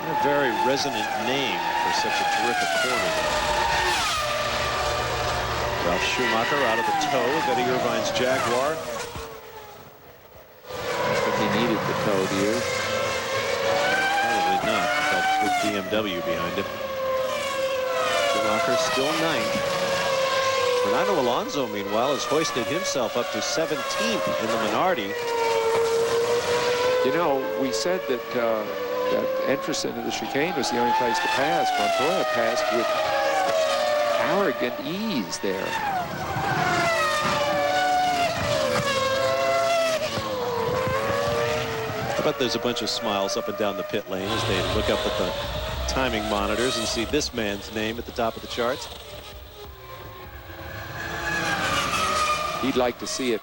And a very resonant name for such a terrific corner. Ralph Schumacher out of the toe of Eddie Irvine's Jaguar. I think he needed the toe, do you? Probably not. That big BMW behind him. Schumacher still 9th. Fernando Alonso, meanwhile, has hoisted himself up to 17th in the Minardi. You know, we said that that entrance into the chicane was the only place to pass. Montoya passed with arrogant ease there. I bet there's a bunch of smiles up and down the pit lane as they look up at the timing monitors and see this man's name at the top of the charts. He'd like to see it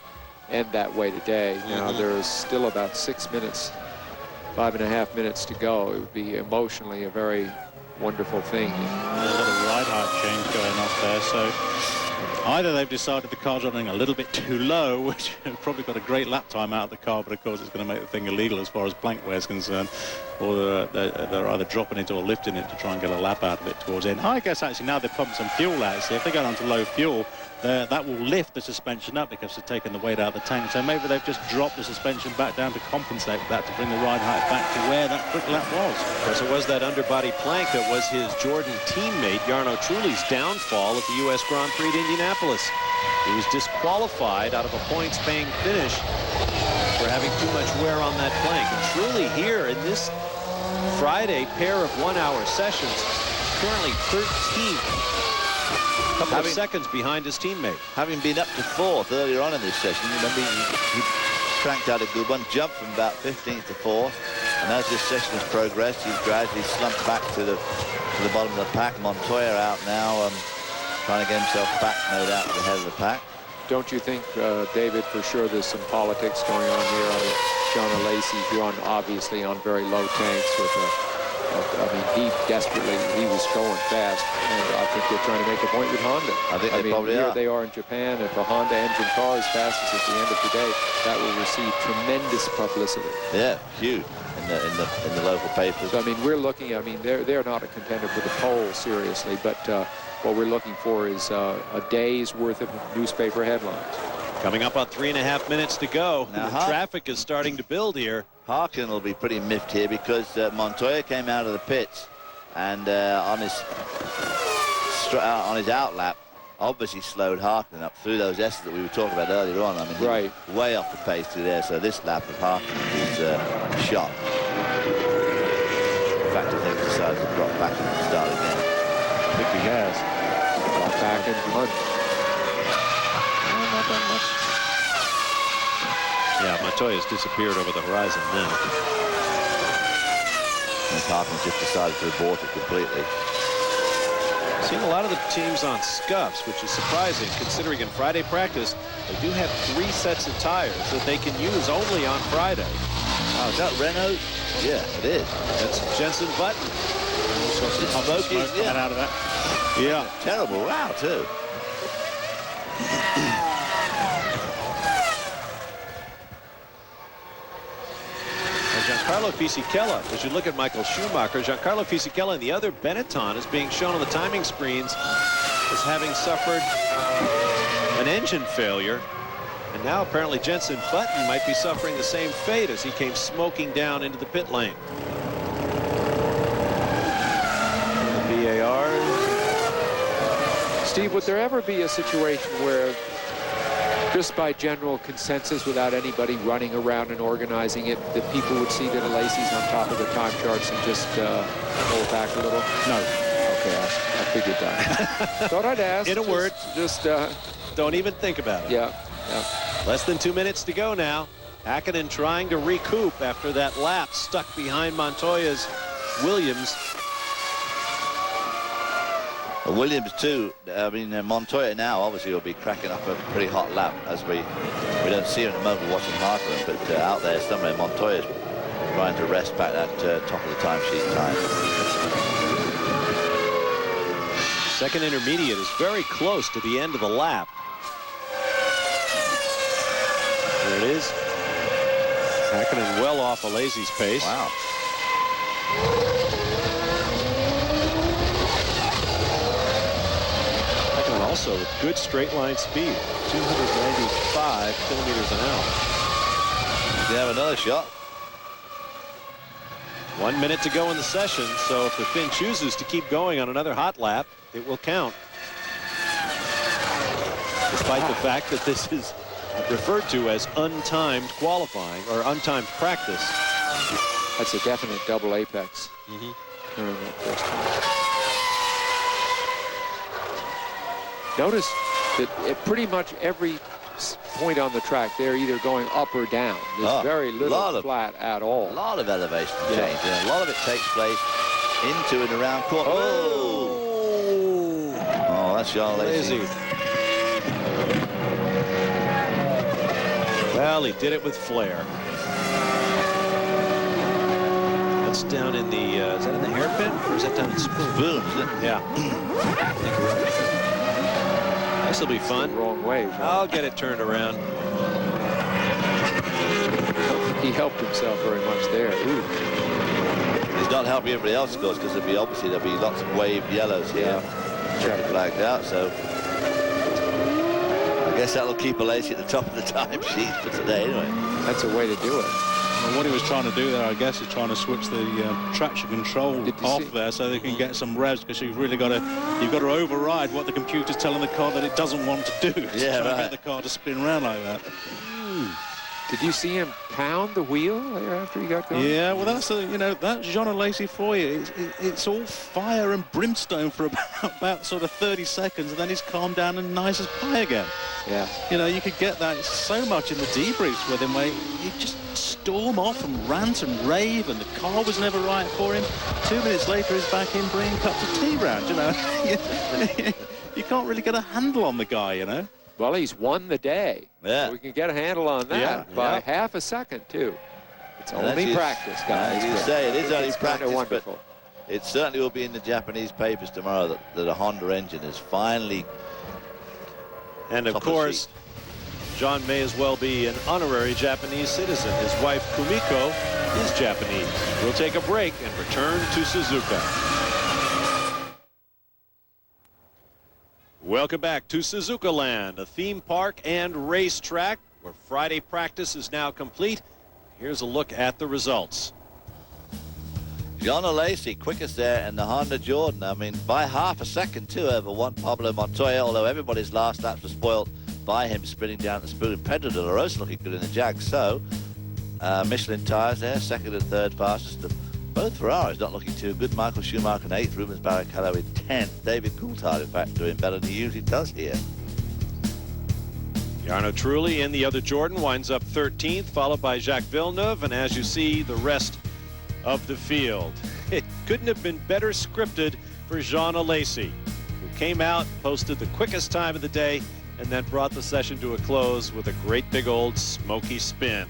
end that way today. Now there's still about 6 minutes, 5.5 minutes to go. It would be emotionally a very wonderful thing. A little ride height change going off there, so either they've decided the car's running a little bit too low, which probably got a great lap time out of the car, but of course it's going to make the thing illegal as far as blank wear is concerned, or they're either dropping it or lifting it to try and get a lap out of it towards the end. I guess actually now they've pumped some fuel out, so if they go down to low fuel, that will lift the suspension up because they're taking the weight out of the tank. So maybe they've just dropped the suspension back down to compensate for that, to bring the ride height back to where that quick lap was. Of course, it was that underbody plank that was his Jordan teammate, Jarno Trulli's downfall at the U.S. Grand Prix at Indianapolis. He was disqualified out of a points-paying finish for having too much wear on that plank. And Trulli here in this Friday pair of 1-hour sessions, currently 13th. Couple of seconds behind his teammate. Having been up to 4th earlier on in this session, remember he cranked out a good one, jumped from about 15th to 4th, and as this session has progressed, he's gradually slumped back to the bottom of the pack. Montoya out now, trying to get himself back, no doubt, to the head of the pack. Don't you think, David, for sure there's some politics going on here? I mean, John Alesi run obviously on very low tanks with I mean, he was going fast, and I think they're trying to make a point with Honda. I think they probably here are. They are in Japan. If a Honda engine car is fastest at the end of the day, that will receive tremendous publicity. Yeah, huge in the local papers. So, I mean, we're looking. I mean, they're not a contender for the pole seriously, but what we're looking for is a day's worth of newspaper headlines. Coming up on 3.5 minutes to go. Now, the traffic is starting to build here. Harkin will be pretty miffed here because Montoya came out of the pits and on his outlap obviously slowed Harkin up through those S's that we were talking about earlier on. I mean, right, way off the pace through there. So this lap of Harkin is shot. In fact, I think he decided to drop back and start again. I think he has. Drop back and hunt. Not that much. Yeah, Montoya's disappeared over the horizon now. And Harkin just decided to abort it completely. Seen a lot of the teams on scuffs, which is surprising considering in Friday practice they do have 3 sets of tires that they can use only on Friday. Oh, is that Renault? Yeah, it is. That's Jensen Button. It's smoky, Coming out of that. Yeah. Terrible row too. Giancarlo Fisichella, as you look at Michael Schumacher, Giancarlo Fisichella in the other Benetton is being shown on the timing screens as having suffered an engine failure. And now apparently Jenson Button might be suffering the same fate as he came smoking down into the pit lane. The VAR. Steve, would there ever be a situation where just by general consensus, without anybody running around and organizing it, that people would see that Alesi's on top of the time charts and just pull it back a little? No. Okay, I figured that. Thought I'd ask. In a word, just don't even think about it. Yeah. Less than 2 minutes to go now. Hakkinen trying to recoup after that lap stuck behind Montoya's Williams. Williams too. I mean, Montoya now obviously will be cracking up a pretty hot lap, as we don't see him at the moment watching Hartland, but out there somewhere Montoya's trying to rest back that top of the timesheet time. Second intermediate is very close to the end of the lap. There it is. Hakkinen well off Alesi's pace. Wow. Also with good straight line speed, 295 kilometers an hour. You have another shot. 1 minute to go in the session, so if the Finn chooses to keep going on another hot lap, it will count. Despite the fact that this is referred to as untimed qualifying or untimed practice. That's a definite double apex. Notice that at pretty much every point on the track, they're either going up or down. There's very little flat at all. A lot of elevation change. And a lot of it takes place into and around corner. Oh, that's Jean Alesi. Well, he did it with flair. That's down in the, is that in the hairpin? Or is that down in Spoon? Spoon, isn't it? Yeah. I think you're right. This will be fun. Wrong way. I'll get it turned around. He helped himself very much there. Ooh. He's not helping everybody else, of course, because there'll be lots of waved yellows here. Check flagged out, so I guess that'll keep Alesi at the top of the time sheet for today anyway. That's a way to do it. And what he was trying to do there, I guess, is trying to switch the traction control off there so they can get some revs, because you've really got to override what the computer's telling the car that it doesn't want to do. Yeah, to get the car to spin around like that. Did you see him pound the wheel there after he got going? Yeah, well, that's that's Jean Alesi for you. It's all fire and brimstone for about sort of 30 seconds, and then he's calmed down and nice as pie again. Yeah. You could get that so much in the debriefs with him, where he'd just storm off and rant and rave, and the car was never right for him. 2 minutes later, he's back in bringing cups of tea round. You can't really get a handle on the guy, Well, he's won the day. Yeah. So we can get a handle on that by half a second, too. It's only practice, guys. As you say, it is only practice, wonderful. But it certainly will be in the Japanese papers tomorrow that a Honda engine is finally. And of course, John may as well be an honorary Japanese citizen. His wife, Kumiko, is Japanese. We'll take a break and return to Suzuka. Welcome back to Suzuka Land, a theme park and racetrack where Friday practice is now complete. Here's a look at the results. Jean Alesi, quickest there in the Honda Jordan. I mean, by half a second, too, over Juan Pablo Montoya, although everybody's last laps were spoiled by him spinning down the spoon. Pedro de la Rosa looking good in the Jag. So, Michelin tyres there, second and third fastest. Both Ferraris not looking too good. Michael Schumacher in 8th, Rubens Barrichello in 10th. David Coulthard, in fact, doing better than he usually does here. Jarno Trulli in the other Jordan winds up 13th, followed by Jacques Villeneuve, and as you see, the rest of the field. It couldn't have been better scripted for Jean Alesi, who came out, posted the quickest time of the day, and then brought the session to a close with a great big old smoky spin.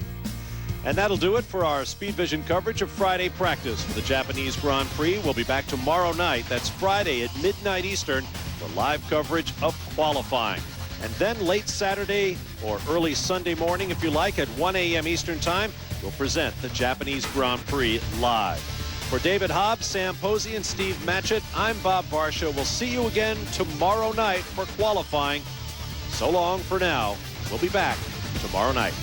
And that'll do it for our Speedvision coverage of Friday practice for the Japanese Grand Prix. We'll be back tomorrow night. That's Friday at midnight Eastern for live coverage of qualifying. And then late Saturday or early Sunday morning, if you like, at 1 a.m. Eastern Time, we'll present the Japanese Grand Prix live. For David Hobbs, Sam Posey, and Steve Matchett, I'm Bob Varsha. We'll see you again tomorrow night for qualifying. So long for now. We'll be back tomorrow night.